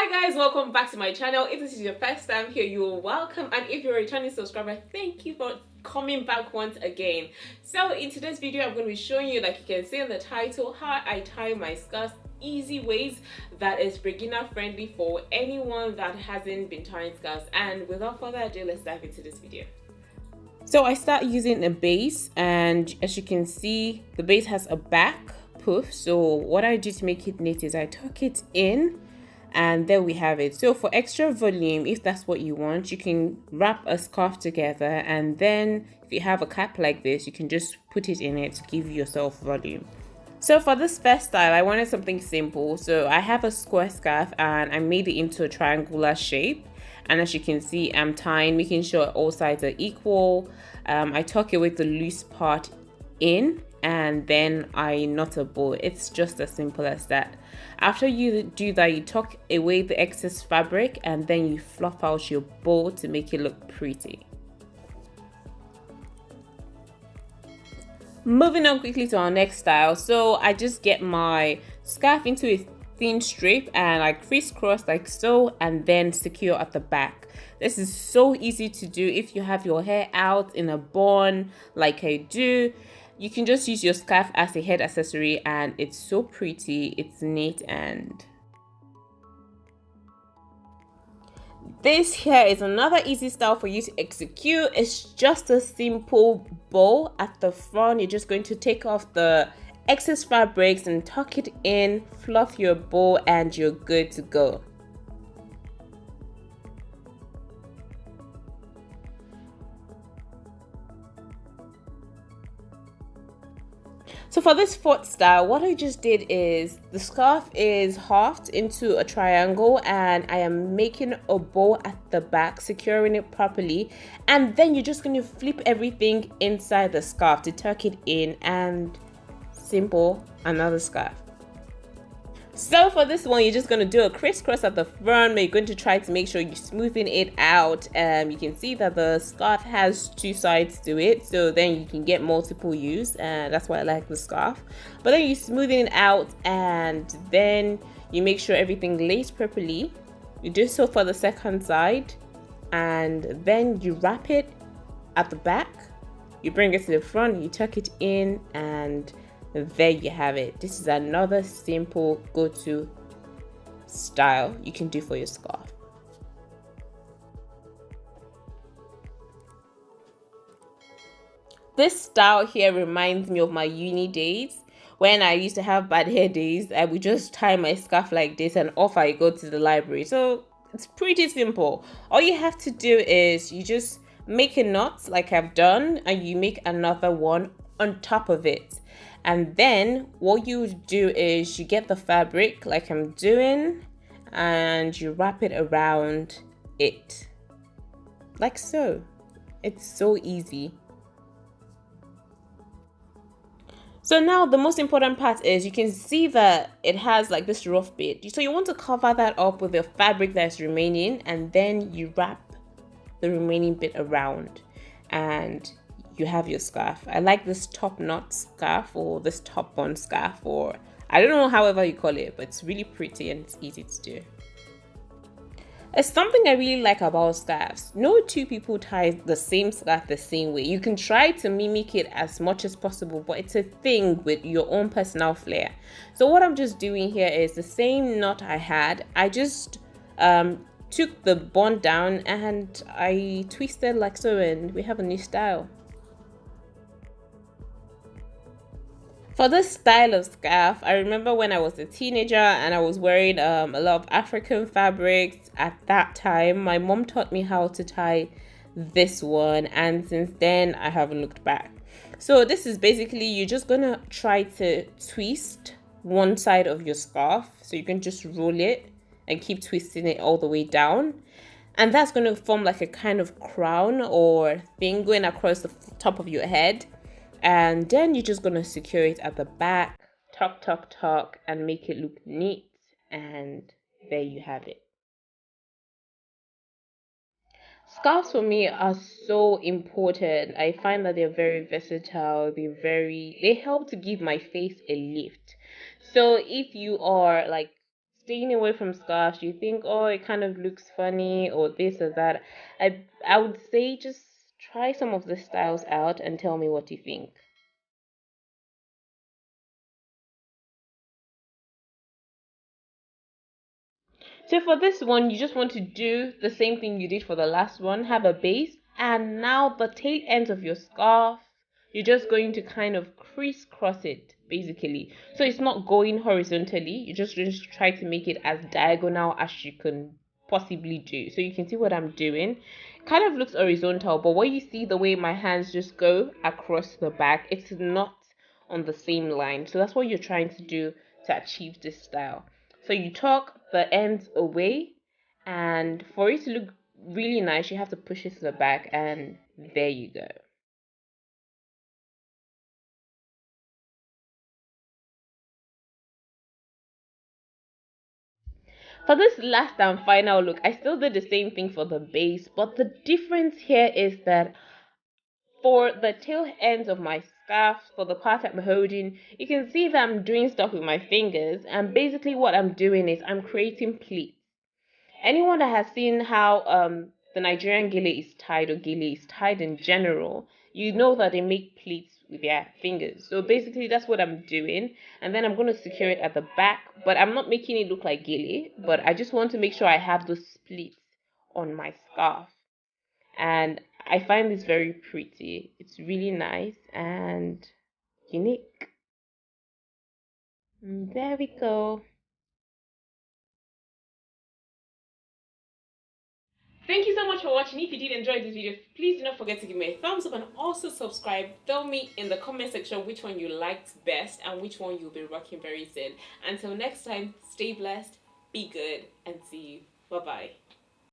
Hi guys, welcome back to my channel. If this is your first time here, you're welcome, and if you're a returning subscriber, thank you for coming back once again. So in today's video, I'm going to be showing you, like you can see in the title, how I tie my scarves, easy ways that is beginner friendly for anyone that hasn't been tying scarves. And without further ado, let's dive into this video. So I start using a base, and as you can see, the base has a back poof. So what I do to make it neat is I tuck it in, and there we have it. So for extra volume, if that's what you want, you can wrap a scarf together, and then if you have a cap like this, you can just put it in it to give yourself volume. So for this first style, I wanted something simple. So I have a square scarf and I made it into a triangular shape. And as you can see, I'm tying, making sure all sides are equal. I tuck away the loose part in, and then I knot a bow. It's just as simple as that. After you do that, you tuck away the excess fabric, and then you fluff out your bow to make it look pretty. Moving on quickly to our next style. So I just get my scarf into a thin strip and I crisscross like so, and then secure at the back. This is so easy to do if you have your hair out in a bun like I do. You can just use your scarf as a head accessory, and it's so pretty, it's neat. And this here is another easy style for you to execute. It's just a simple bow at the front. You're just going to take off the excess fabrics and tuck it in, fluff your bow, and you're good to go. So for this fourth style, what I just did is the scarf is halved into a triangle, and I am making a bow at the back, securing it properly, and then you're just going to flip everything inside the scarf to tuck it in, and simple, another scarf. So for this one, you're just going to do a crisscross at the front, but you're going to try to make sure you're smoothing it out. You can see that the scarf has two sides to it, so then you can get multiple use, and that's why I like the scarf. But then you're smoothing it out, and then you make sure everything lays properly. You do so for the second side, and then you wrap it at the back. You bring it to the front, you tuck it in, and there you have it. This is another simple go-to style you can do for your scarf. This style here reminds me of my uni days when I used to have bad hair days. I would just tie my scarf like this and off I go to the library. So it's pretty simple. All you have to do is you just make a knot like I've done, and you make another one on top of it. And then what you do is you get the fabric like I'm doing, and you wrap it around it like so. It's so easy. So now the most important part is you can see that it has like this rough bit. So you want to cover that up with the fabric that's remaining, and then you wrap the remaining bit around, and you have your scarf. I like this top knot scarf, or this top bun scarf, or I don't know, however you call it, but it's really pretty and it's easy to do. It's something I really like about scarves. No two people tie the same scarf the same way. You can try to mimic it as much as possible, but it's a thing with your own personal flair. So what I'm just doing here is the same knot I had. I just took the bun down and I twisted like so, and we have a new style. For this style of scarf, I remember when I was a teenager and I was wearing a lot of African fabrics at that time. My mom taught me how to tie this one, and since then I haven't looked back. So this is basically, you're just gonna try to twist one side of your scarf. So you can just roll it and keep twisting it all the way down. And that's gonna form like a kind of crown or thing going across the top of your head. And then you're just going to secure it at the back, tuck, and make it look neat. And there you have it. Scarves for me are so important. I find that they're very versatile. They help to give my face a lift. So if you are like staying away from scarves, you think, oh, it kind of looks funny or this or that, I would say just try some of the styles out and tell me what you think. So for this one, you just want to do the same thing you did for the last one, have a base, and now the tail ends of your scarf, you're just going to kind of crisscross it, basically. So it's not going horizontally, you're just going to try to make it as diagonal as you can possibly do. So you can see what I'm doing. Kind of looks horizontal, but when you see the way my hands just go across the back, it's not on the same line. So that's what you're trying to do to achieve this style. So you tuck the ends away, and for it to look really nice, you have to push it to the back, and there you go. For this last and final look, I still did the same thing for the base, but the difference here is that for the tail ends of my scarf, for the part I'm holding, you can see that I'm doing stuff with my fingers, and basically what I'm doing is I'm creating pleats. Anyone that has seen how the Nigerian gele is tied, or gele is tied in general, you know that they make pleats with their fingers. So basically that's what I'm doing, and then I'm going to secure it at the back, but I'm not making it look like gele, but I just want to make sure I have those pleats on my scarf. And I find this very pretty. It's really nice and unique. There we go. Thank you so much for watching. If you did enjoy this video, please do not forget to give me a thumbs up and also subscribe. Tell me in the comment section which one you liked best and which one you'll be rocking very soon. Until next time, stay blessed, be good, and see you. Bye bye.